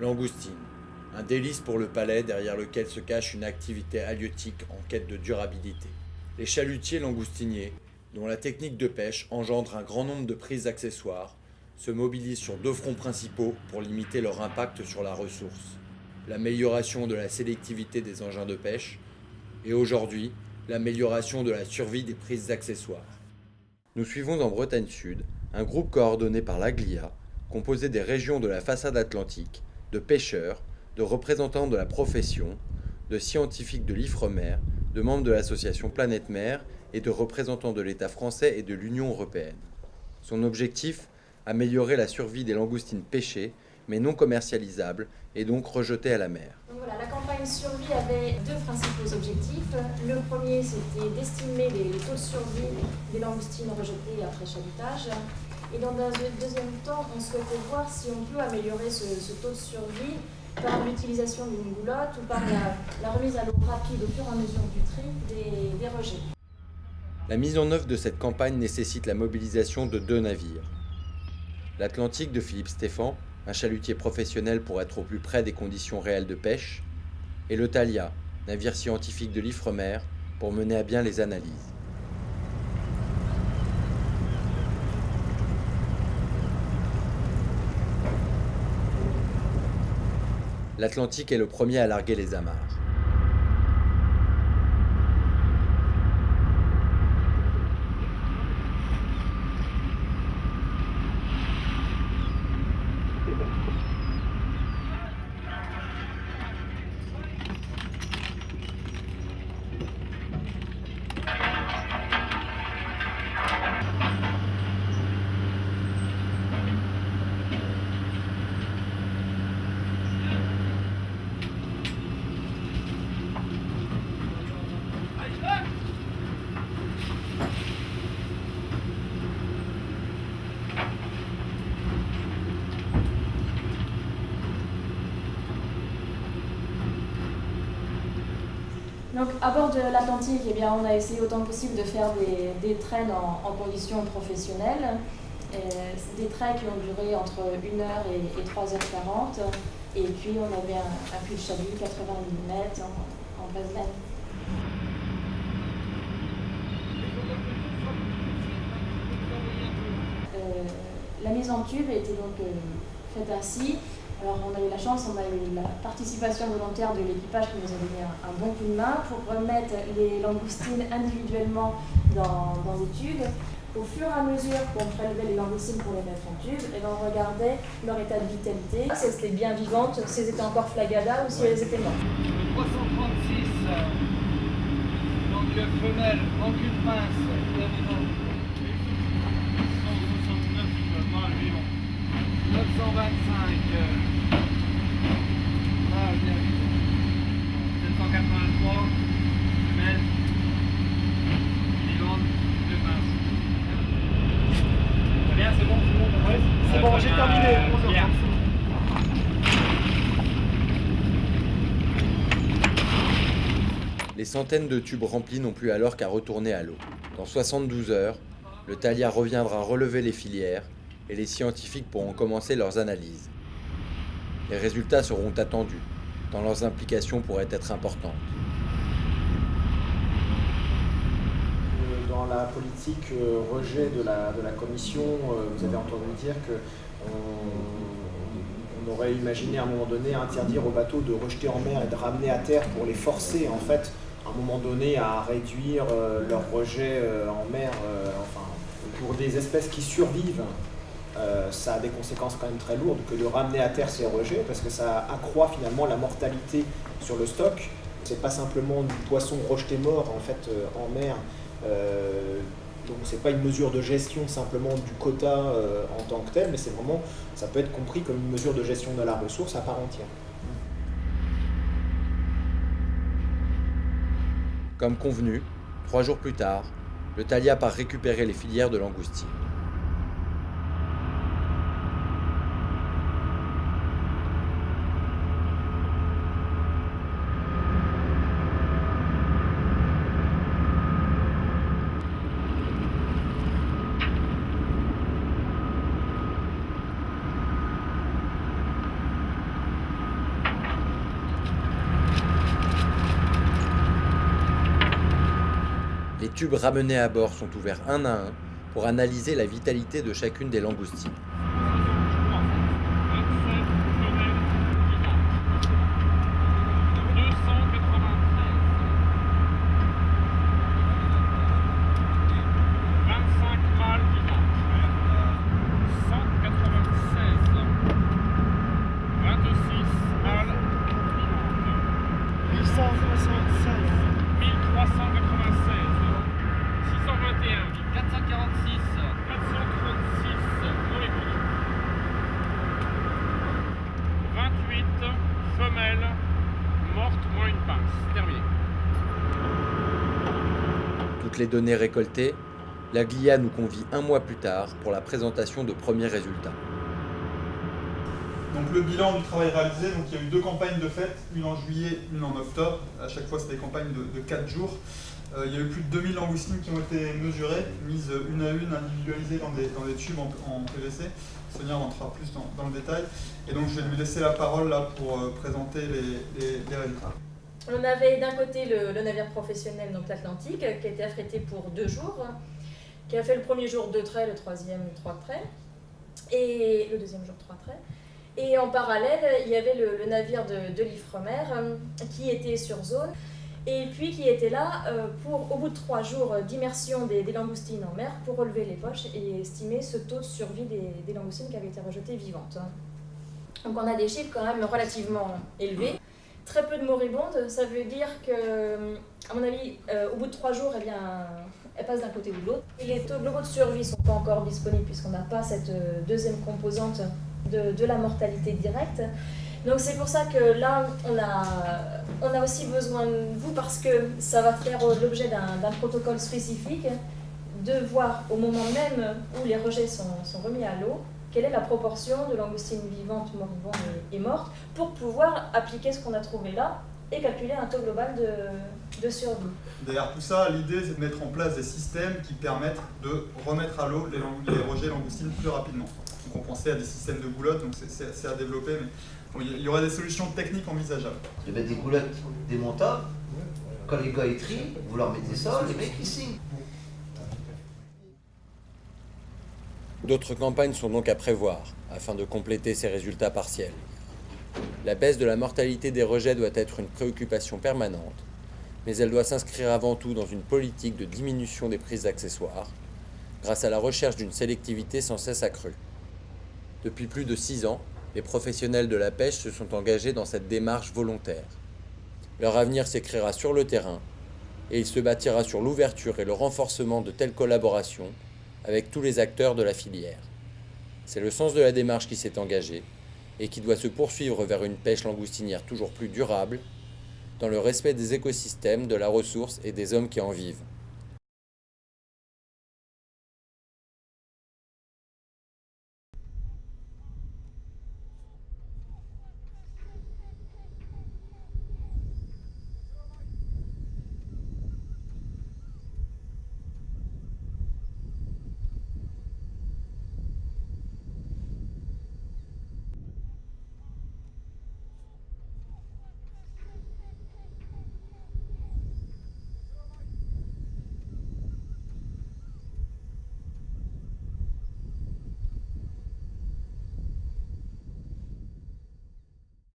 Langoustine, un délice pour le palais derrière lequel se cache une activité halieutique en quête de durabilité. Les chalutiers langoustiniers, dont la technique de pêche engendre un grand nombre de prises accessoires, se mobilisent sur deux fronts principaux pour limiter leur impact sur la ressource. L'amélioration de la sélectivité des engins de pêche et aujourd'hui, l'amélioration de la survie des prises accessoires. Nous suivons en Bretagne Sud un groupe coordonné par l'Aglia, composé des régions de la façade atlantique, de pêcheurs, de représentants de la profession, de scientifiques de l'Ifremer, de membres de l'association Planète Mer et de représentants de l'État français et de l'Union européenne. Son objectif, améliorer la survie des langoustines pêchées, mais non commercialisables, et donc rejetées à la mer. Donc voilà, la campagne survie avait deux principaux objectifs. Le premier, c'était d'estimer les taux de survie des langoustines rejetées après chalutage. Et dans un deuxième temps, on souhaitait voir si on peut améliorer ce taux de survie par l'utilisation d'une goulotte ou par la remise à l'eau rapide au fur et à mesure du tri des rejets. La mise en œuvre de cette campagne nécessite la mobilisation de deux navires. L'Atlantique de Philippe Stéphan, un chalutier professionnel pour être au plus près des conditions réelles de pêche, et le Thalia, navire scientifique de l'Ifremer, pour mener à bien les analyses. L'Atlantique est le premier à larguer les amarres. Donc à bord de l'Atlantique, eh bien, on a essayé autant que possible de faire des trains en conditions professionnelles. Des trains qui ont duré entre 1h et 3h40. Et puis on avait un puits de chalut 80 mm en vaseline. La mise en tube était donc faite ainsi. Alors on a eu la chance, on a eu la participation volontaire de l'équipage qui nous a donné un bon coup de main pour remettre les langoustines individuellement dans les tubes. Au fur et à mesure qu'on prélevait les langoustines pour les mettre en tube, et on regardait leur état de vitalité, si elles étaient bien vivantes, si elles étaient encore flagada ou si elles étaient mortes. 336, donc femelle, manque une pince, 925, mâle bien vivant. 783, femelle, vivante, deux pinces. Très bien, c'est bon, ouais, c'est bon, j'ai terminé. Bien. Les centaines de tubes remplis n'ont plus alors qu'à retourner à l'eau. Dans 72 heures, le Thalia reviendra relever les filières et les scientifiques pourront commencer leurs analyses. Les résultats seront attendus, tant leurs implications pourraient être importantes. Dans la politique rejet de la Commission, vous avez entendu dire qu'on aurait imaginé à un moment donné interdire aux bateaux de rejeter en mer et de ramener à terre pour les forcer en fait à un moment donné à réduire leur rejet en mer. Enfin, pour des espèces qui survivent, ça a des conséquences quand même très lourdes que de ramener à terre ces rejets parce que ça accroît finalement la mortalité sur le stock. C'est pas simplement du poisson rejeté mort en fait en mer. Donc c'est pas une mesure de gestion simplement du quota en tant que tel, mais c'est vraiment, ça peut être compris comme une mesure de gestion de la ressource à part entière. Comme convenu, 3 jours plus tard, le Thalia part récupérer les filières de langoustines. Les tubes ramenés à bord sont ouverts un à un pour analyser la vitalité de chacune des langoustines. Femelle, morte, moins une pince. Terminé. Toutes les données récoltées, la GLIA nous convie un mois plus tard pour la présentation de premiers résultats. Donc le bilan du travail réalisé, donc il y a eu 2 campagnes de fête, une en juillet, une en octobre. À chaque fois, c'était des campagnes de 4 jours. Il y a eu plus de 2000 langoustines qui ont été mesurées, mises une à une, individualisées dans des tubes en PVC. Sonia rentrera plus dans le détail. Et donc je vais lui laisser la parole là pour présenter les résultats. On avait d'un côté le navire professionnel, donc l'Atlantique, qui a été affrété pour 2 jours, qui a fait le premier jour 2 traits, le troisième 3 traits, et le deuxième jour 3 traits. Et en parallèle, il y avait le navire de l'Ifremer qui était sur zone, et puis qui était là pour, au bout de 3 jours d'immersion des langoustines en mer, pour relever les poches et estimer ce taux de survie des langoustines qui avaient été rejetées vivantes. Donc on a des chiffres quand même relativement élevés. Très peu de moribondes, ça veut dire que, à mon avis, au bout de 3 jours, eh bien, elles passent d'un côté ou de l'autre. Les taux globaux de survie ne sont pas encore disponibles puisqu'on n'a pas cette deuxième composante de la mortalité directe. Donc c'est pour ça que là, on a aussi besoin de vous parce que ça va faire l'objet d'un protocole spécifique de voir au moment même où les rejets sont remis à l'eau, quelle est la proportion de langoustines vivantes, moribondes et mortes pour pouvoir appliquer ce qu'on a trouvé là et calculer un taux global de survie. Derrière tout ça, l'idée c'est de mettre en place des systèmes qui permettent de remettre à l'eau les rejets langoustines plus rapidement. Donc on pensait à des systèmes de goulottes, donc c'est à développer, mais bon, il y aura des solutions techniques envisageables. Il y avait des goulottes démontables, quand les gars ils trient, vous leur mettez ça, les mecs ils signent. D'autres campagnes sont donc à prévoir, afin de compléter ces résultats partiels. La baisse de la mortalité des rejets doit être une préoccupation permanente, mais elle doit s'inscrire avant tout dans une politique de diminution des prises accessoires, grâce à la recherche d'une sélectivité sans cesse accrue. Depuis plus de 6 ans, les professionnels de la pêche se sont engagés dans cette démarche volontaire. Leur avenir s'écrira sur le terrain, et il se bâtira sur l'ouverture et le renforcement de telles collaborations avec tous les acteurs de la filière. C'est le sens de la démarche qui s'est engagée et qui doit se poursuivre vers une pêche langoustinière toujours plus durable, dans le respect des écosystèmes, de la ressource et des hommes qui en vivent.